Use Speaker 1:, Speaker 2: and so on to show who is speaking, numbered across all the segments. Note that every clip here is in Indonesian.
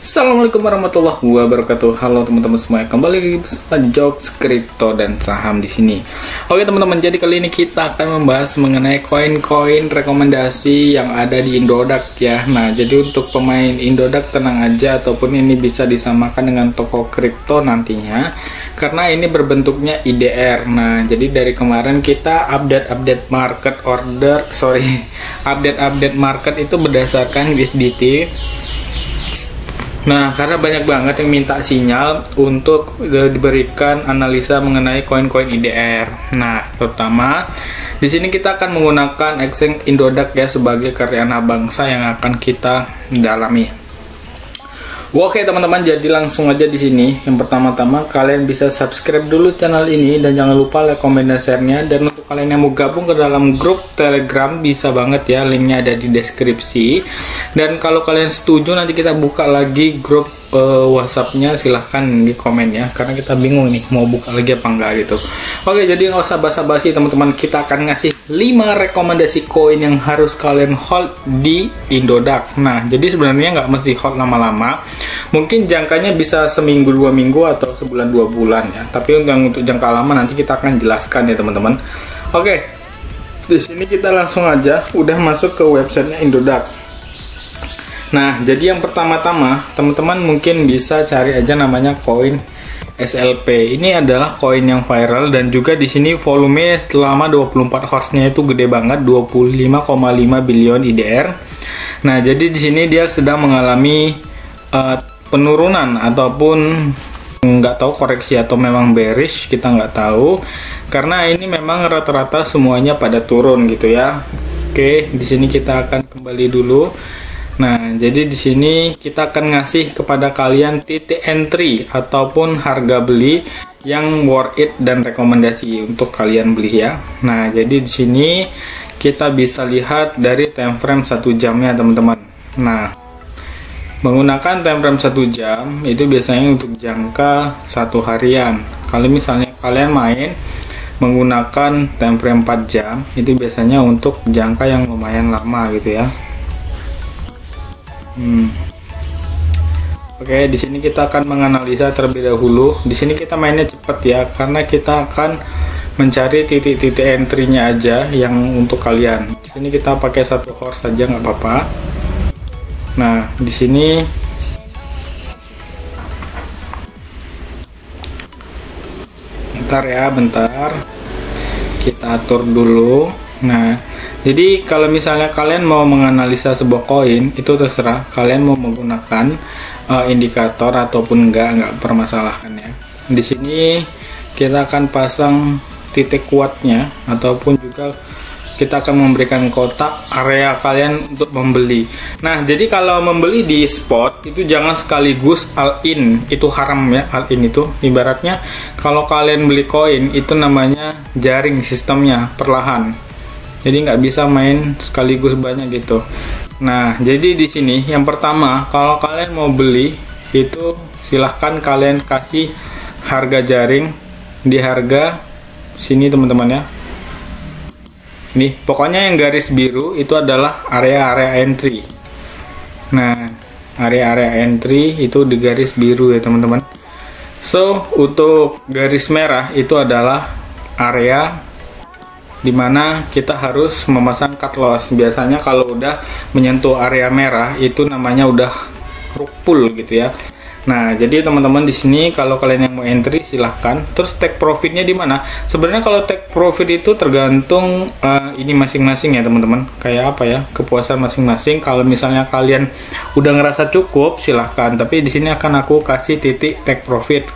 Speaker 1: Assalamualaikum warahmatullahi wabarakatuh. Halo teman-teman semua, kembali lagi bersama Jokes Kripto dan Saham di sini. Oke teman-teman, jadi kali ini kita akan membahas mengenai koin-koin rekomendasi yang ada di Indodax ya. Nah, jadi untuk pemain Indodax tenang aja, ataupun ini bisa disamakan dengan toko kripto nantinya, karena ini berbentuknya IDR. Nah, jadi dari kemarin kita update market order, update market itu berdasarkan USDT. Nah, karena banyak banget yang minta sinyal untuk diberikan analisa mengenai koin-koin IDR. Nah, terutama di sini kita akan menggunakan exchange Indodax ya sebagai karya anak bangsa yang akan kita dalami. Oke teman-teman, jadi langsung aja di sini. Yang pertama-tama kalian bisa subscribe dulu channel ini dan jangan lupa like, comment, dan share-nya. Dan untuk kalian yang mau gabung ke dalam grup Telegram bisa banget ya, linknya ada di deskripsi. Dan kalau kalian setuju nanti kita buka lagi grup WhatsApp-nya, silahkan di komen ya, karena kita bingung nih mau buka lagi apa enggak gitu. Oke, jadi nggak usah basa-basi teman-teman, kita akan ngasih 5 rekomendasi koin yang harus kalian hold di Indodax. Nah, jadi sebenarnya nggak mesti hold lama-lama, mungkin jangkanya bisa seminggu 2 minggu atau sebulan 2 bulan ya, tapi untuk jangka lama nanti kita akan jelaskan ya teman-teman. Oke, di sini kita langsung aja udah masuk ke websitenya Indodax. Nah, jadi yang pertama-tama teman-teman mungkin bisa cari aja namanya koin SLP. Ini adalah koin yang viral dan juga di sini volume selama 24 hours-nya itu gede banget, 25,5 billion IDR. Nah, jadi di sini dia sedang mengalami penurunan ataupun nggak tahu koreksi atau memang bearish, kita nggak tahu, karena ini memang rata-rata semuanya pada turun gitu ya. Oke, di sini kita akan kembali dulu. Nah, jadi di sini kita akan ngasih kepada kalian titik entry ataupun harga beli yang worth it dan rekomendasi untuk kalian beli ya. Nah, jadi di sini kita bisa lihat dari time frame 1 jamnya teman-teman. Nah, menggunakan time frame 1 jam itu biasanya untuk jangka 1 harian. Kalau misalnya kalian main menggunakan time frame 4 jam itu biasanya untuk jangka yang lumayan lama gitu ya. Oke, di sini kita akan menganalisa terlebih dahulu. Di sini kita mainnya cepat ya, karena kita akan mencari titik-titik entry-nya aja yang untuk kalian. Di sini kita pakai 1 horse saja nggak apa-apa. Nah, di sini bentar kita atur dulu. Nah, jadi kalau misalnya kalian mau menganalisa sebuah koin itu terserah kalian mau menggunakan indikator ataupun nggak permasalahan ya. Di sini kita akan pasang titik kuatnya ataupun juga kita akan memberikan kotak area kalian untuk membeli. Nah, jadi kalau membeli di spot itu jangan sekaligus all in, itu haram ya. All in itu ibaratnya kalau kalian beli koin itu namanya jaring sistemnya, perlahan. Jadi nggak bisa main sekaligus banyak gitu. Nah, jadi di sini yang pertama kalau kalian mau beli itu silahkan kalian kasih harga jaring di harga sini teman-teman ya. Nih, pokoknya yang garis biru itu adalah area-area entry. Nah, area-area entry itu di garis biru ya teman-teman. So, untuk garis merah itu adalah area dimana kita harus memasang cut loss. Biasanya kalau udah menyentuh area merah itu namanya udah rupul gitu ya. Nah, jadi teman-teman di sini kalau kalian yang mau entry silahkan. Terus take profitnya di mana? Sebenarnya kalau take profit itu tergantung ini masing-masing ya teman-teman. Kayak apa ya? Kepuasan masing-masing. Kalau misalnya kalian udah ngerasa cukup silahkan. Tapi di sini akan aku kasih titik take profit.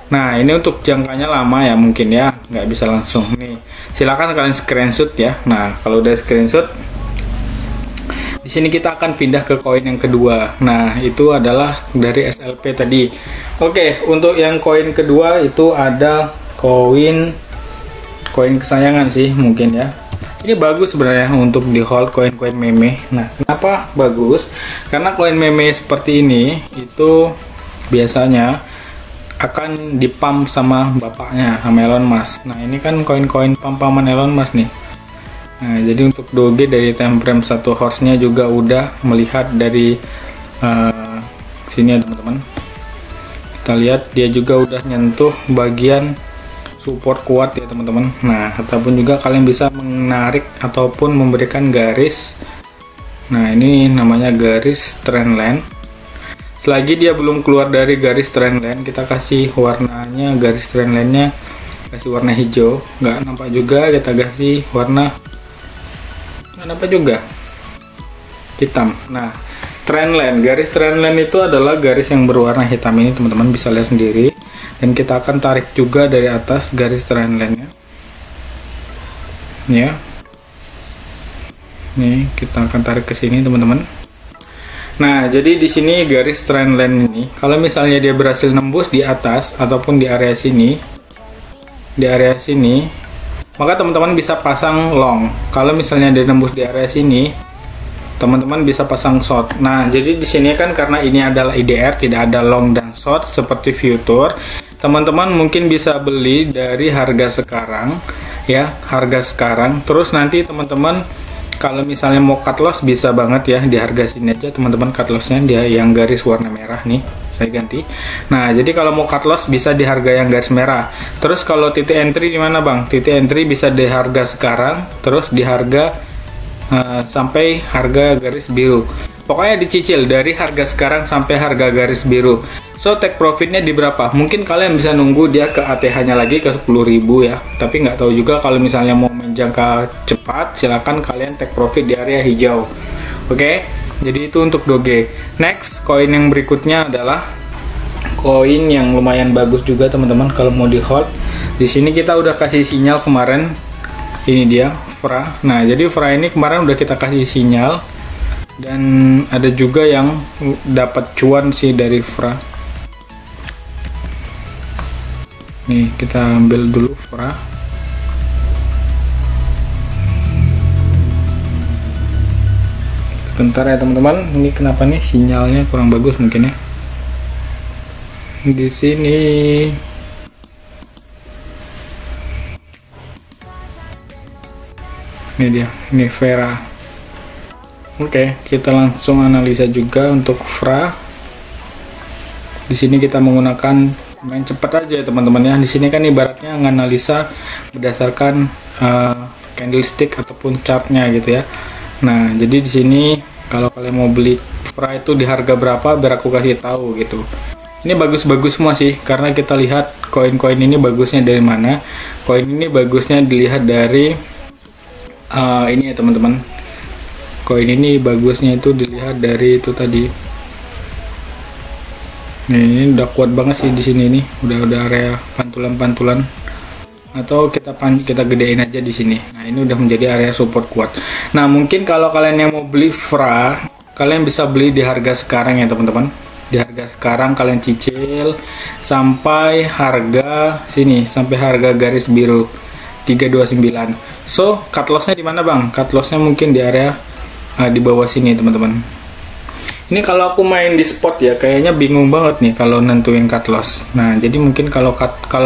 Speaker 1: Nah, ini untuk jangkanya lama ya mungkin ya, nggak bisa langsung nih. Silakan kalian screenshot ya. Nah, kalau udah screenshot, di sini kita akan pindah ke koin yang kedua. Nah, itu adalah dari SLP tadi. Oke, untuk yang koin kedua itu ada koin kesayangan sih mungkin ya. Ini bagus sebenarnya untuk di hold koin-koin meme. Nah, kenapa bagus? Karena koin meme seperti ini itu biasanya akan dipump sama bapaknya, sama Elon Musk. Nah, ini kan koin-koin pam-paman Elon Musk nih. Nah, jadi untuk Doge dari time frame 1 horse-nya juga udah melihat dari sini ya teman-teman. Kita lihat dia juga udah nyentuh bagian support kuat ya teman-teman. Nah, ataupun juga kalian bisa menarik ataupun memberikan garis. Nah, ini namanya garis trendline. Selagi dia belum keluar dari garis trendline, kita kasih warnanya, garis trendline-nya kasih warna hijau. Nggak nampak juga, kita kasih warna nggak nampak juga, hitam. Nah, trendline, garis trendline itu adalah garis yang berwarna hitam ini teman-teman bisa lihat sendiri. Dan kita akan tarik juga dari atas garis trendline-nya. Ya. Nih, kita akan tarik ke sini, teman-teman. Nah, jadi di sini garis trendline ini, kalau misalnya dia berhasil nembus di atas ataupun di area sini, maka teman-teman bisa pasang long. Kalau misalnya dia nembus di area sini, teman-teman bisa pasang short. Nah, jadi di sini kan karena ini adalah IDR, tidak ada long dan short seperti future. Teman-teman mungkin bisa beli dari harga sekarang, ya, harga sekarang. Terus nanti teman-teman kalau misalnya mau cut loss bisa banget ya di harga sini aja teman-teman, cut lossnya dia yang garis warna merah nih. Saya ganti. Nah, jadi kalau mau cut loss bisa di harga yang garis merah. Terus kalau titik entry di mana, Bang? Titik entry bisa di harga sekarang, terus di harga sampai harga garis biru. Pokoknya dicicil dari harga sekarang sampai harga garis biru. So take profitnya di berapa? Mungkin kalian bisa nunggu dia ke ATH-nya lagi ke 10.000 ya. Tapi nggak tahu juga, kalau misalnya mau menjangka cepat, silakan kalian take profit di area hijau. Oke, jadi itu untuk Doge. Next, koin yang berikutnya adalah koin yang lumayan bagus juga teman-teman kalau mau di hold. Di sini kita udah kasih sinyal kemarin. Ini dia FRA. Nah, jadi FRA ini kemarin udah kita kasih sinyal. Dan ada juga yang dapat cuan sih dari FRA. Nih, kita ambil dulu FRA. Sebentar ya teman-teman, ini kenapa nih sinyalnya kurang bagus mungkin ya. Di sini. Ini dia, ini FRA. Oke, kita langsung analisa juga untuk FRA. Di sini kita menggunakan main cepat aja ya teman-teman ya. Di sini kan ibaratnya menganalisa berdasarkan candlestick ataupun chartnya gitu ya. Nah, jadi di sini kalau kalian mau beli FRA itu di harga berapa, biar aku kasih tahu gitu. Ini bagus-bagus semua sih, karena kita lihat koin-koin ini bagusnya dari mana. Koin ini bagusnya dilihat dari ini ya teman-teman. Koin ini bagusnya itu dilihat dari itu tadi. Nih, ini udah kuat banget sih di sini nih. Udah area pantulan-pantulan. Atau kita gedein aja di sini. Nah, ini udah menjadi area support kuat. Nah, mungkin kalau kalian yang mau beli FRA, kalian bisa beli di harga sekarang ya teman-teman. Di harga sekarang kalian cicil sampai harga sini, sampai harga garis biru 329. So, cut lossnya di mana, Bang? Cut lossnya mungkin di area di bawah sini teman-teman. Ini kalau aku main di spot ya, kayaknya bingung banget nih kalau nentuin cut loss. Nah, jadi mungkin kalau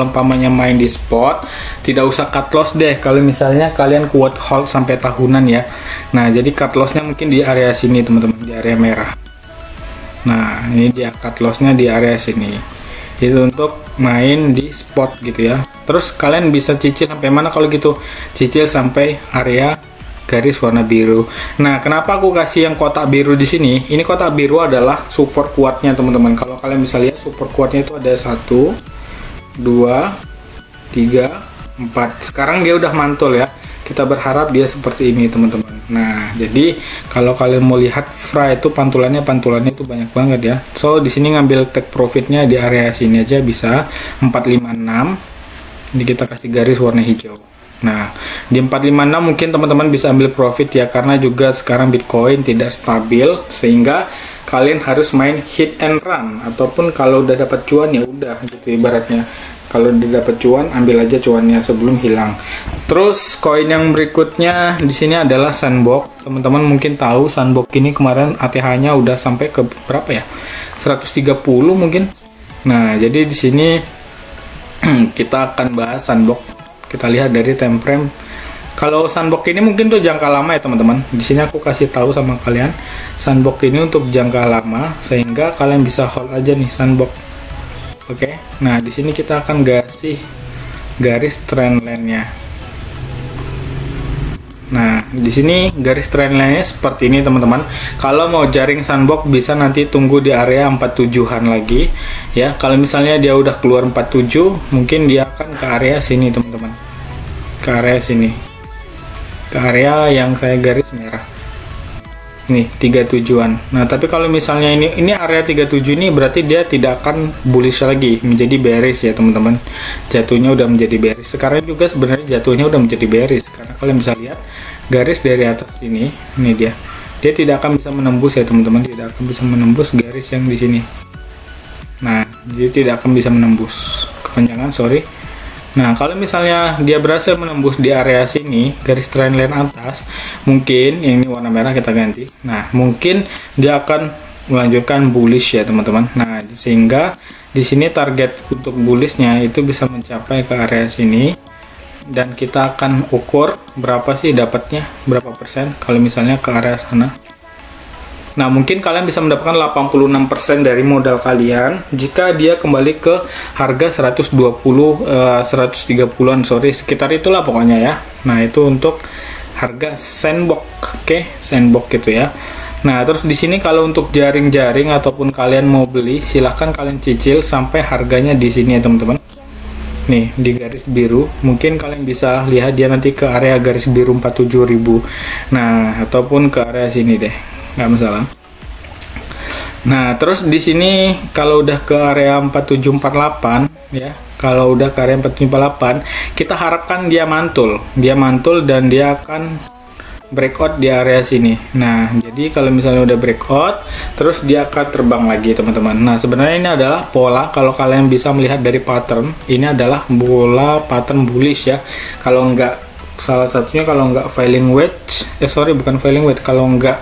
Speaker 1: umpamanya main di spot, tidak usah cut loss deh. Kalau misalnya kalian kuat hold sampai tahunan ya. Nah, jadi cut lossnya mungkin di area sini teman-teman, di area merah. Nah, ini dia cut lossnya di area sini. Itu untuk main di spot gitu ya. Terus kalian bisa cicil sampai mana kalau gitu? Cicil sampai area garis warna biru. Nah, kenapa aku kasih yang kotak biru di sini? Ini kotak biru adalah support kuatnya teman-teman. Kalau kalian bisa lihat support kuatnya itu ada 1, 2, 3, 4. Sekarang dia udah mantul ya. Kita berharap dia seperti ini teman-teman. Nah, jadi kalau kalian mau lihat FRA itu pantulannya itu banyak banget ya. So, di sini ngambil take profitnya di area sini aja bisa 456. Ini kita kasih garis warna hijau. Nah, di 456 mungkin teman-teman bisa ambil profit ya, karena juga sekarang Bitcoin tidak stabil sehingga kalian harus main hit and run, ataupun kalau udah dapat cuan ya udah gitu ibaratnya. Kalau didapat cuan, ambil aja cuannya sebelum hilang. Terus koin yang berikutnya di sini adalah Sandbox. Teman-teman mungkin tahu Sandbox ini kemarin ATH-nya udah sampai ke berapa ya? 130 mungkin. Nah, jadi di sini kita akan bahas Sandbox. Kita lihat dari time frame. Kalau Sandbox ini mungkin tuh jangka lama ya teman-teman. Di sini aku kasih tahu sama kalian, Sandbox ini untuk jangka lama sehingga kalian bisa hold aja nih Sandbox. Oke, nah di sini kita akan kasih garis trendline-nya. Nah, di sini garis trendline-nya seperti ini teman-teman. Kalau mau jaring Sandbox bisa nanti tunggu di area 47-an lagi ya. Kalau misalnya dia udah keluar 47, mungkin dia akan ke area sini teman-teman. Ke area sini. Ke area yang saya garis merah. Nih 37-an. Nah, tapi kalau misalnya ini area 37 ini berarti dia tidak akan bullish lagi, menjadi bearish ya teman-teman. Jatuhnya udah menjadi bearish. Sekarang juga sebenarnya jatuhnya udah menjadi bearish karena kalian bisa lihat garis dari atas ini dia. Dia tidak akan bisa menembus ya teman-teman, tidak akan bisa menembus garis yang di sini. Nah, dia tidak akan bisa menembus kepanjangan, sorry. Nah, kalau misalnya dia berhasil menembus di area sini, garis trendline atas, mungkin yang ini warna merah kita ganti. Nah, mungkin dia akan melanjutkan bullish ya, teman-teman. Nah, sehingga di sini target untuk bullishnya itu bisa mencapai ke area sini. Dan kita akan ukur berapa sih dapatnya, berapa persen kalau misalnya ke area sana. Nah, mungkin kalian bisa mendapatkan 86% dari modal kalian jika dia kembali ke harga 130-130an, sorry, sekitar itulah pokoknya ya. Nah, itu untuk harga Sandbox, oke, Sandbox gitu ya. Nah, terus di sini kalau untuk jaring-jaring ataupun kalian mau beli, silahkan kalian cicil sampai harganya di sini ya, teman-teman. Nih, di garis biru, mungkin kalian bisa lihat dia nanti ke area garis biru 47.000. Nah, ataupun ke area sini deh. Nggak masalah. Nah, terus di sini kalau udah ke area 4748 ya, kalau udah ke area 4748, kita harapkan dia mantul dan dia akan breakout di area sini. Nah, jadi kalau misalnya udah breakout, terus dia akan terbang lagi teman-teman. Nah, sebenarnya ini adalah pola, kalau kalian bisa melihat dari pattern, ini adalah bola pattern bullish ya. Kalau nggak, salah satunya kalau nggak falling wedge, bukan falling wedge, kalau nggak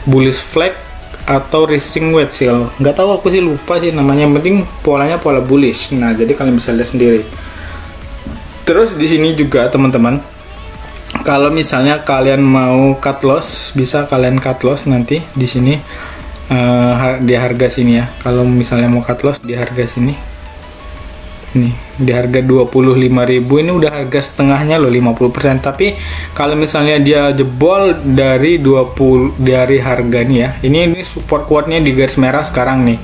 Speaker 1: bullish flag atau rising wedge sih, nggak tahu, aku sih lupa sih namanya, yang penting polanya pola bullish. Nah, jadi kalian bisa lihat sendiri. Terus di sini juga teman-teman, kalau misalnya kalian mau cut loss, bisa kalian cut loss nanti di sini di harga sini ya. Kalau misalnya mau cut loss di harga sini. Nih, di harga 25.000 ini udah harga setengahnya loh, 50%. Tapi kalau misalnya dia jebol dari 20 dari harga nih ya. Ini support kuatnya di garis merah sekarang nih.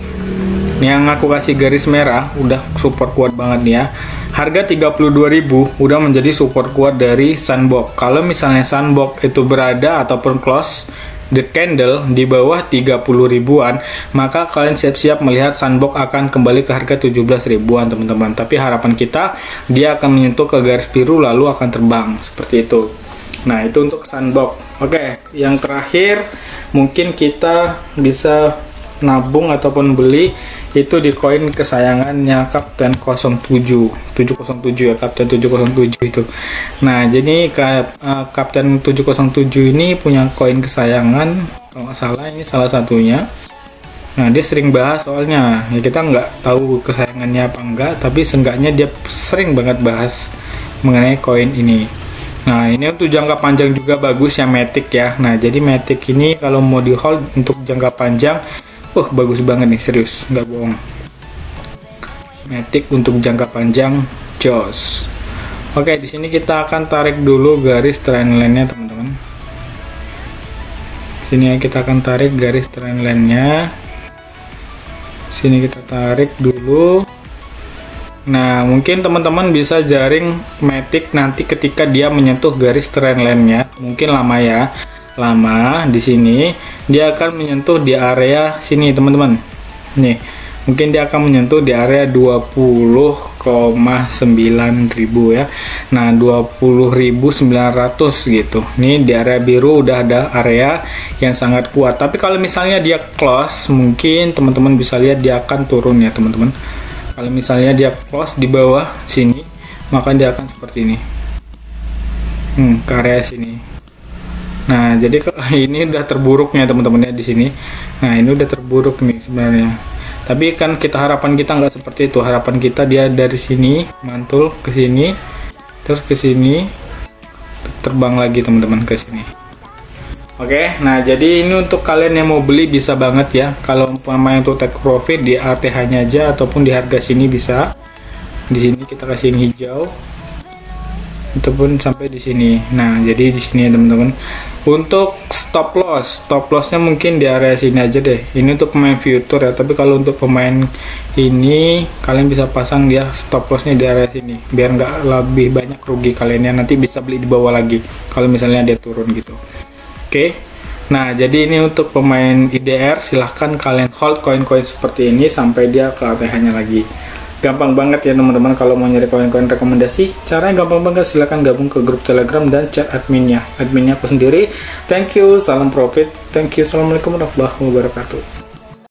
Speaker 1: Yang aku kasih garis merah udah support kuat banget nih ya. Harga 32.000 udah menjadi support kuat dari Sandbox. Kalau misalnya Sandbox itu berada ataupun close the candle di bawah 30 ribuan, maka kalian siap-siap melihat Sandbox akan kembali ke harga 17 ribuan teman-teman. Tapi harapan kita dia akan menyentuh ke garis biru lalu akan terbang seperti itu. Nah, itu untuk Sandbox. Oke, yang terakhir mungkin kita bisa nabung ataupun beli itu di koin kesayangannya Kapten 07 707 ya, Kapten 707 itu. Nah, jadi Kapten 707 ini punya koin kesayangan, kalau nggak salah ini salah satunya. Nah, dia sering bahas soalnya ya, kita nggak tahu kesayangannya apa enggak, tapi seenggaknya dia sering banget bahas mengenai koin ini. Nah, ini untuk jangka panjang juga bagus ya, Matic ya. Nah, jadi Matic ini kalau mau di hold untuk jangka panjang, bagus banget nih, serius, nggak bohong. Matic untuk jangka panjang, jos. Oke, di sini kita akan tarik dulu garis trendline-nya, teman-teman. Sini kita akan tarik garis trendline-nya. Sini kita tarik dulu. Nah, mungkin teman-teman bisa jaring Matic nanti ketika dia menyentuh garis trendline-nya. Mungkin lama ya. Lama di sini dia akan menyentuh di area sini teman-teman. Nih, mungkin dia akan menyentuh di area 20,9 ya. Nah, 20.900 gitu. Nih di area biru udah ada area yang sangat kuat. Tapi kalau misalnya dia close, mungkin teman-teman bisa lihat dia akan turun ya teman-teman. Kalau misalnya dia close di bawah sini, maka dia akan seperti ini. Ke area sini. Nah, jadi ini udah terburuknya teman-teman ya di sini. Nah, ini udah terburuk nih sebenarnya. Tapi kan harapan kita nggak seperti itu. Harapan kita dia dari sini mantul ke sini, terus ke sini, terbang lagi teman-teman ke sini. Oke, nah jadi ini untuk kalian yang mau beli bisa banget ya. Kalau umpamanya untuk take profit di ATH-nya aja ataupun di harga sini bisa. Di sini kita kasih yang hijau. Itu pun sampai di sini. Nah, jadi di sini ya teman-teman. Untuk stop lossnya mungkin di area sini aja deh. Ini untuk pemain future ya. Tapi kalau untuk pemain ini kalian bisa pasang dia stop lossnya di area sini. Biar nggak lebih banyak rugi kalian ya. Nanti bisa beli di bawah lagi. Kalau misalnya dia turun gitu. Oke, nah jadi ini untuk pemain IDR, silahkan kalian hold koin-koin seperti ini sampai dia ke ATH-nya lagi. Gampang banget ya teman-teman kalau mau nyari koin-koin rekomendasi. Caranya gampang banget, silahkan gabung ke grup Telegram dan chat adminnya. Adminnya aku sendiri. Thank you, salam profit. Thank you, assalamualaikum warahmatullahi wabarakatuh.